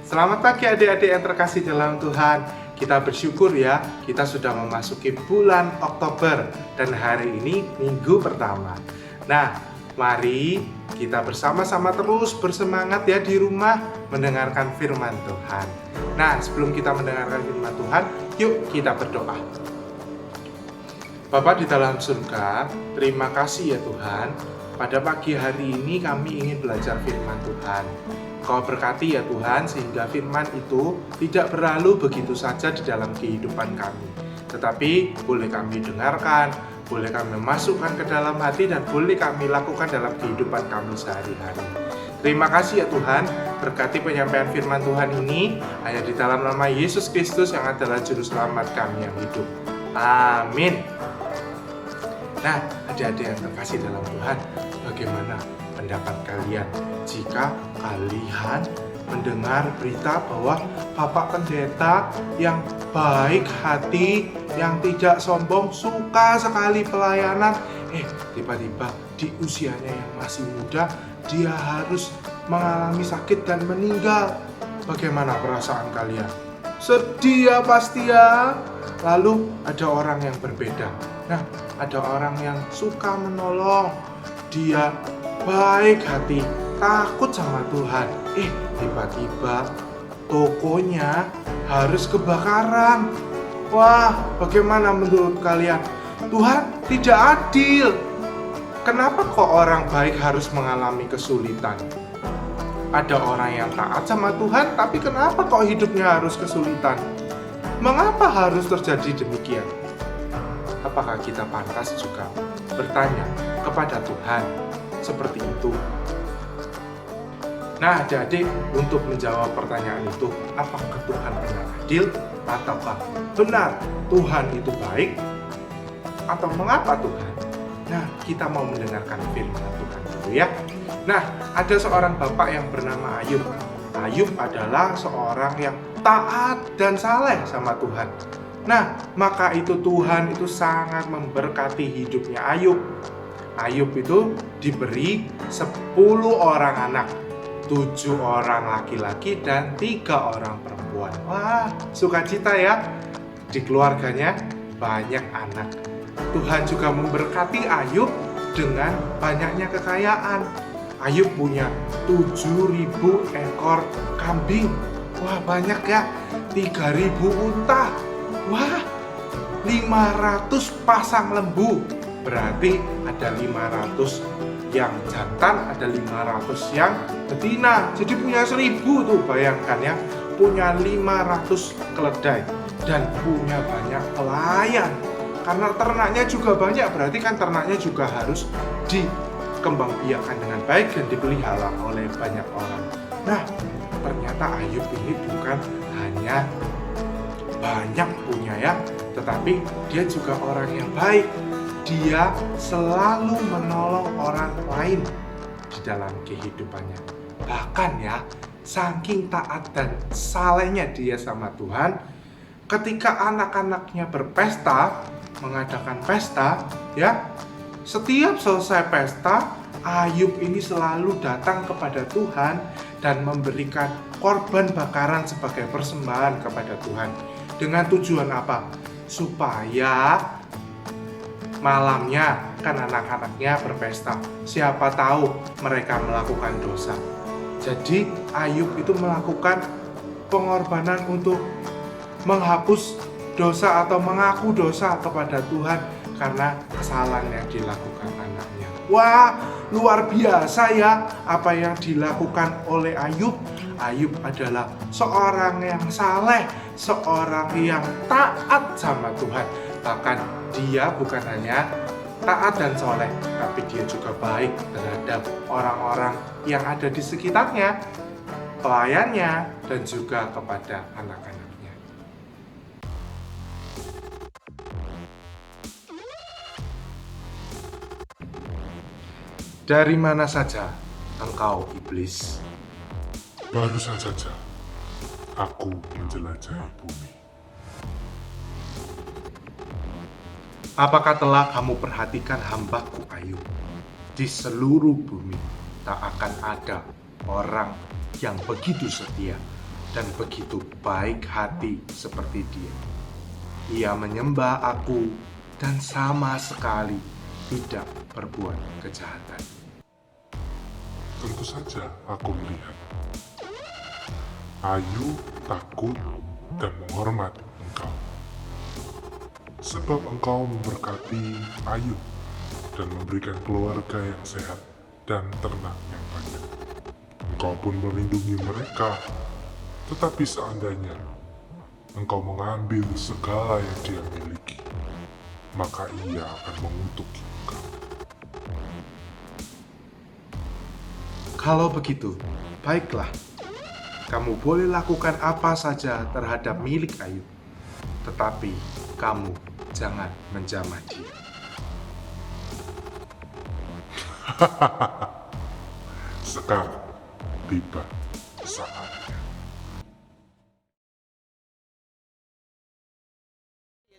Selamat pagi adik-adik yang terkasih dalam Tuhan. Kita bersyukur ya, kita sudah memasuki bulan Oktober dan hari ini minggu pertama. Nah, mari kita bersama-sama terus bersemangat ya di rumah mendengarkan firman Tuhan. Nah, sebelum kita mendengarkan firman Tuhan, yuk kita berdoa. Bapa di dalam surga, terima kasih ya Tuhan. Pada pagi hari ini kami ingin belajar firman Tuhan. Kau berkati ya Tuhan, sehingga firman itu tidak berlalu begitu saja di dalam kehidupan kami. Tetapi boleh kami dengarkan, boleh kami masukkan ke dalam hati, dan boleh kami lakukan dalam kehidupan kami sehari-hari. Terima kasih ya Tuhan, berkati penyampaian firman Tuhan ini hanya di dalam nama Yesus Kristus yang adalah Juru Selamat kami yang hidup. Amin. Nah, adik-adik yang terkasih dalam Tuhan, bagaimana pendapat kalian jika kalian mendengar berita bahwa Bapak Pendeta yang baik hati, yang tidak sombong, suka sekali pelayanan, tiba-tiba di usianya yang masih muda, dia harus mengalami sakit dan meninggal. Bagaimana perasaan kalian? Sedih ya pasti ya. Lalu ada orang yang berbeda. Nah, ada orang yang suka menolong, dia baik hati, takut sama Tuhan. Tiba-tiba tokonya harus kebakaran. Wah, bagaimana menurut kalian? Tuhan tidak adil. Kenapa kok orang baik harus mengalami kesulitan? Ada orang yang taat sama Tuhan, tapi kenapa kok hidupnya harus kesulitan? Mengapa harus terjadi demikian? Apakah kita pantas juga bertanya kepada Tuhan seperti itu? Nah, jadi untuk menjawab pertanyaan itu, apakah Tuhan benar adil ataukah benar Tuhan itu baik? Atau mengapa Tuhan? Nah, kita mau mendengarkan firman Tuhan dulu ya. Nah, ada seorang bapak yang bernama Ayub. Ayub adalah seorang yang taat dan saleh sama Tuhan. Nah, maka itu Tuhan itu sangat memberkati hidupnya Ayub. Ayub itu diberi 10 orang anak, 7 orang laki-laki dan 3 orang perempuan. Wah, sukacita ya. Di keluarganya banyak anak. Tuhan juga memberkati Ayub dengan banyaknya kekayaan. Ayub punya 7.000 ekor kambing. Wah, banyak ya. 3.000 unta. Wah, 500 pasang lembu. Berarti ada 500 yang jantan, ada 500 yang betina. Jadi punya 1.000 tuh, bayangkan ya. Punya 500 keledai dan punya banyak pelayan. Karena ternaknya juga banyak, berarti kan ternaknya juga harus dikembangbiakkan dengan baik dan dipelihara oleh banyak orang. Nah, ternyata Ayub ini bukan hanya banyak punya ya, tetapi dia juga orang yang baik. Dia selalu menolong orang lain di dalam kehidupannya. Bahkan ya, saking taat dan salehnya dia sama Tuhan, ketika anak-anaknya berpesta, mengadakan pesta ya, setiap selesai pesta, Ayub ini selalu datang kepada Tuhan dan memberikan korban bakaran sebagai persembahan kepada Tuhan. Dengan tujuan apa? Supaya malamnya kan anak-anaknya berpesta, siapa tahu mereka melakukan dosa. Jadi Ayub itu melakukan pengorbanan untuk menghapus dosa atau mengaku dosa kepada Tuhan karena kesalahan yang dilakukan anaknya. Wah, luar biasa ya apa yang dilakukan oleh Ayub. Ayub adalah seorang yang saleh, seorang yang taat sama Tuhan. Bahkan dia bukan hanya taat dan soleh, tapi dia juga baik terhadap orang-orang yang ada di sekitarnya, pelayannya, dan juga kepada anak-anaknya. Dari mana saja engkau, iblis? Barusan saja aku menjelajahi bumi. Apakah telah kamu perhatikan hambaku Ayub? Di seluruh bumi tak akan ada orang yang begitu setia, dan begitu baik hati seperti dia. Ia menyembah aku dan sama sekali tidak berbuat kejahatan. Tentu saja aku melihat Ayub takut dan menghormati engkau. Sebab engkau memberkati Ayub dan memberikan keluarga yang sehat dan ternak yang banyak. Engkau pun melindungi mereka. Tetapi seandainya engkau mengambil segala yang dia miliki, maka ia akan mengutuki engkau. Kalau begitu, baiklah. Kamu boleh lakukan apa saja terhadap milik Ayub, tetapi kamu jangan menjamah dia. Sekarang tiba saatnya.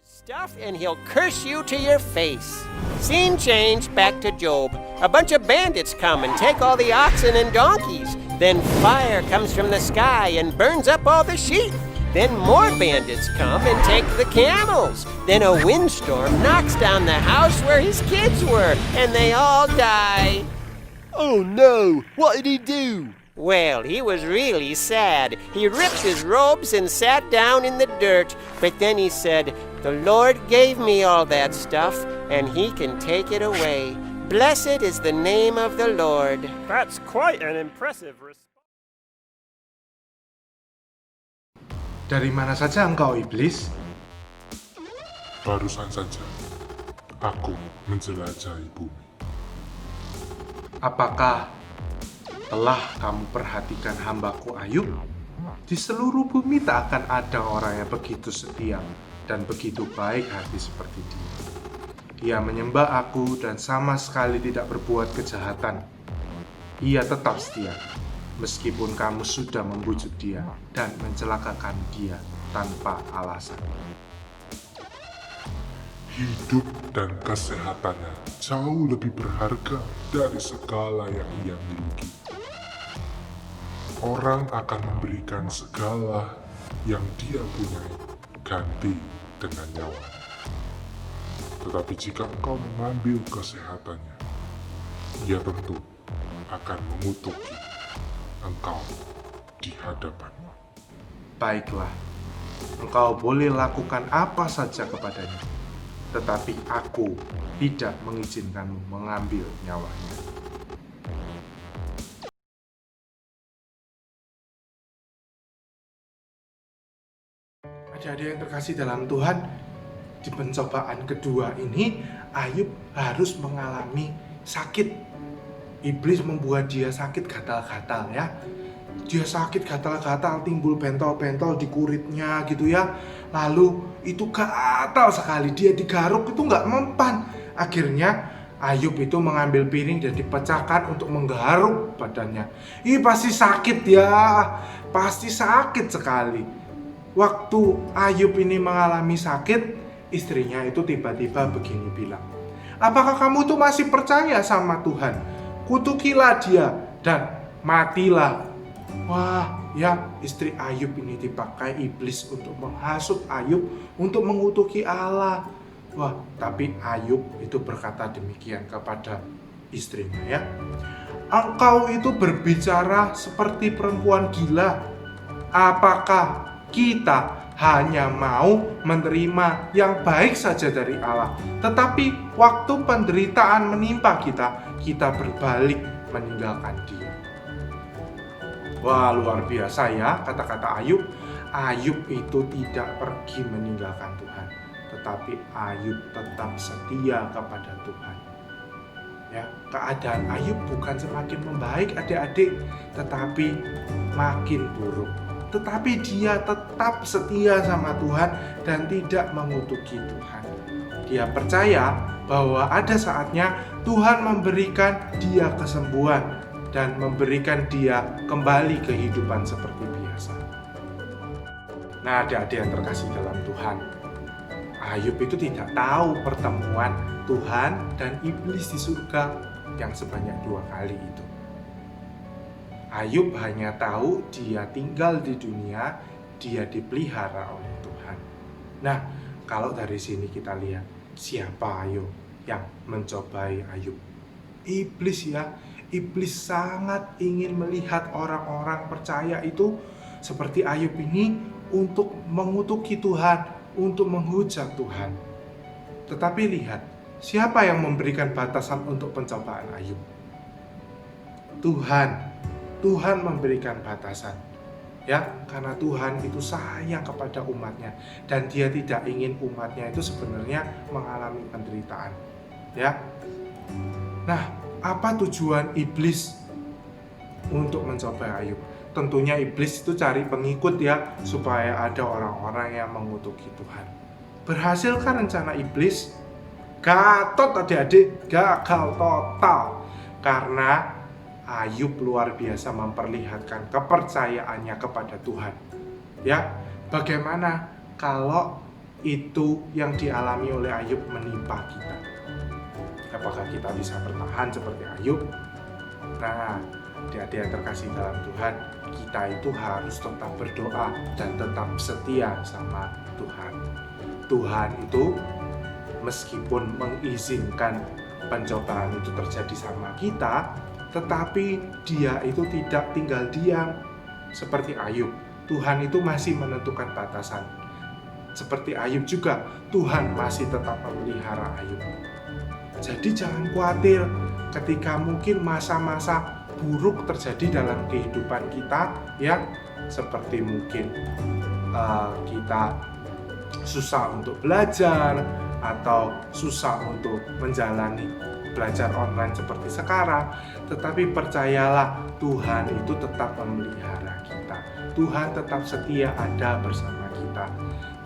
Stuff and he'll curse you to your face. Scene change back to Job. A bunch of bandits come and take all the oxen and donkeys. Then fire comes from the sky and burns up all the sheep. Then more bandits come and take the camels. Then a windstorm knocks down the house where his kids were, and they all die. Oh no! What did he do? Well, he was really sad. He ripped his robes and sat down in the dirt. But then he said, "The Lord gave me all that stuff, and he can take it away. Blessed is the name of the Lord." That's quite an impressive response. Dari mana saja engkau, iblis? Barusan saja aku menjelajahi bumi. Apakah telah kamu perhatikan hambaku Ayub? Di seluruh bumi tak akan ada orang yang begitu setia dan begitu baik hati seperti dia. Dia menyembah aku dan sama sekali tidak berbuat kejahatan. Ia tetap setia, meskipun kamu sudah membujuk dia dan mencelakakan dia tanpa alasan. Hidup dan kesehatannya jauh lebih berharga dari segala yang ia miliki. Orang akan memberikan segala yang dia punyai ganti dengan nyawa. Tetapi jika engkau mengambil kesehatannya, ia tentu akan mengutuki engkau di hadapannya. Baiklah, engkau boleh lakukan apa saja kepadanya, tetapi aku tidak mengizinkanmu mengambil nyawanya. Adik-adik yang terkasih dalam Tuhan, di pencobaan kedua ini Ayub harus mengalami sakit. Iblis membuat dia sakit gatal-gatal ya. Dia sakit gatal-gatal, timbul bentol-bentol di kuritnya gitu ya. Lalu itu gatal sekali, dia digaruk itu nggak mempan. Akhirnya Ayub itu mengambil piring dan dipecahkan untuk menggaruk badannya. Ih, pasti sakit ya, pasti sakit sekali. Waktu Ayub ini mengalami sakit, istrinya itu tiba-tiba begini bilang, "Apakah kamu tuh masih percaya sama Tuhan? Kutukilah dia dan matilah." Wah, ya, istri Ayub ini dipakai iblis untuk menghasut Ayub untuk mengutuki Allah. Wah, tapi Ayub itu berkata demikian kepada istrinya ya. "Engkau itu berbicara seperti perempuan gila. Apakah kita hanya mau menerima yang baik saja dari Allah, tetapi waktu penderitaan menimpa kita, kita berbalik meninggalkan Dia." Wah, luar biasa ya kata-kata Ayub. Ayub itu tidak pergi meninggalkan Tuhan, tetapi Ayub tetap setia kepada Tuhan. Ya, keadaan Ayub bukan semakin membaik adik-adik, tetapi makin buruk. Tetapi dia tetap setia sama Tuhan dan tidak mengutuki Tuhan. Dia percaya bahwa ada saatnya Tuhan memberikan dia kesembuhan dan memberikan dia kembali kehidupan seperti biasa. Nah, adik-adik yang terkasih dalam Tuhan, Ayub itu tidak tahu pertemuan Tuhan dan iblis di surga yang sebanyak 2 kali itu. Ayub hanya tahu dia tinggal di dunia, dia dipelihara oleh Tuhan. Nah, kalau dari sini kita lihat, siapa ayo yang mencobai Ayub? Iblis ya. Iblis sangat ingin melihat orang-orang percaya itu seperti Ayub ini untuk mengutuki Tuhan, untuk menghujat Tuhan. Tetapi lihat, siapa yang memberikan batasan untuk pencobaan Ayub? Tuhan. Tuhan memberikan batasan. Ya, karena Tuhan itu sayang kepada umatnya dan dia tidak ingin umatnya itu sebenarnya mengalami penderitaan. Ya. Nah, apa tujuan iblis untuk mencoba Ayub? Tentunya iblis itu cari pengikut ya, supaya ada orang-orang yang mengutuki Tuhan. Berhasilkah rencana iblis? Gatot adik-adik, gagal total. Karena Ayub luar biasa memperlihatkan kepercayaannya kepada Tuhan. Ya, bagaimana kalau itu yang dialami oleh Ayub menimpa kita? Apakah kita bisa bertahan seperti Ayub? Nah, adik-adik yang terkasih dalam Tuhan, kita itu harus tetap berdoa dan tetap setia sama Tuhan. Tuhan itu meskipun mengizinkan pencobaan itu terjadi sama kita, tetapi dia itu tidak tinggal diam seperti Ayub. Tuhan itu masih menentukan batasan. Seperti Ayub juga, Tuhan masih tetap memelihara Ayub. Jadi jangan khawatir ketika mungkin masa-masa buruk terjadi dalam kehidupan kita, ya, seperti mungkin kita susah untuk belajar atau susah untuk menjalani belajar online seperti sekarang, tetapi percayalah Tuhan itu tetap memelihara kita. Tuhan tetap setia ada bersama kita.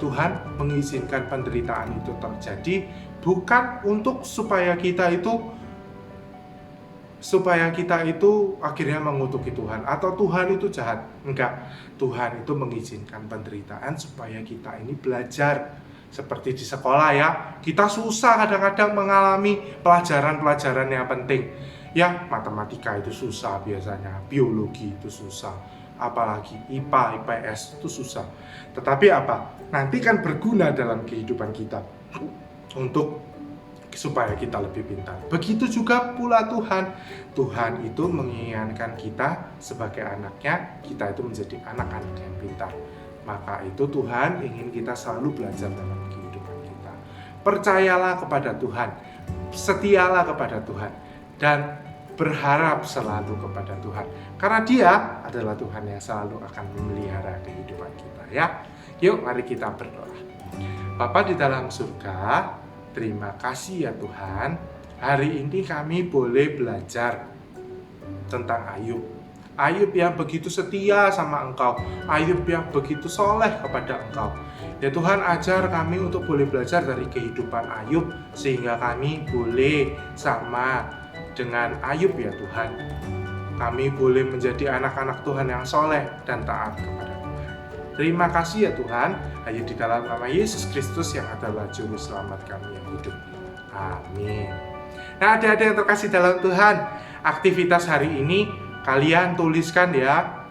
Tuhan mengizinkan penderitaan itu terjadi bukan untuk supaya kita itu akhirnya mengutuki Tuhan atau Tuhan itu jahat. Enggak, Tuhan itu mengizinkan penderitaan supaya kita ini belajar. Seperti di sekolah ya, kita susah kadang-kadang mengalami pelajaran-pelajaran yang penting. Ya, matematika itu susah biasanya, biologi itu susah, apalagi IPA, IPS itu susah. Tetapi apa? Nanti kan berguna dalam kehidupan kita untuk supaya kita lebih pintar. Begitu juga pula Tuhan. Tuhan itu menginginkan kita sebagai anaknya, kita itu menjadi anak-anak yang pintar. Maka itu Tuhan ingin kita selalu belajar dalam kehidupan kita. Percayalah kepada Tuhan, setialah kepada Tuhan, dan berharap selalu kepada Tuhan. Karena Dia adalah Tuhan yang selalu akan memelihara kehidupan kita ya. Yuk mari kita berdoa. Bapa di dalam surga, terima kasih ya Tuhan. Hari ini kami boleh belajar tentang Ayub. Ayub yang begitu setia sama Engkau, Ayub yang begitu soleh kepada Engkau. Ya Tuhan, ajar kami untuk boleh belajar dari kehidupan Ayub, sehingga kami boleh sama dengan Ayub ya Tuhan. Kami boleh menjadi anak-anak Tuhan yang soleh dan taat kepada Tuhan. Terima kasih ya Tuhan, hanya di dalam nama Yesus Kristus yang adalah Juru Selamat kami yang hidup. Amin. Nah, adik-adik yang terkasih dalam Tuhan, aktivitas hari ini kalian tuliskan ya,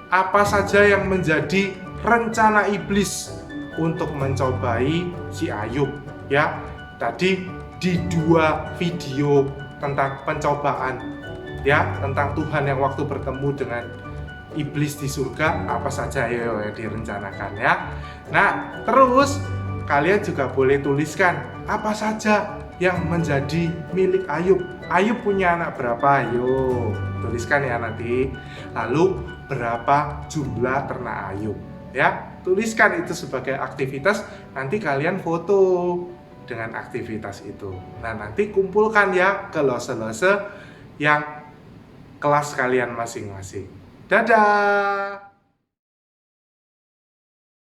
apa saja yang menjadi rencana iblis untuk mencobai si Ayub ya. Tadi di 2 video tentang pencobaan ya, tentang Tuhan yang waktu bertemu dengan iblis di surga, apa saja yang direncanakan ya. Nah, terus kalian juga boleh tuliskan apa saja yang menjadi milik Ayub. Ayub punya anak berapa? Ayo tuliskan ya nanti. Lalu berapa jumlah ternak Ayub? Ya, tuliskan itu sebagai aktivitas. Nanti kalian foto dengan aktivitas itu. Nah, nanti kumpulkan ya ke lose-lose yang kelas kalian masing-masing. Dadah.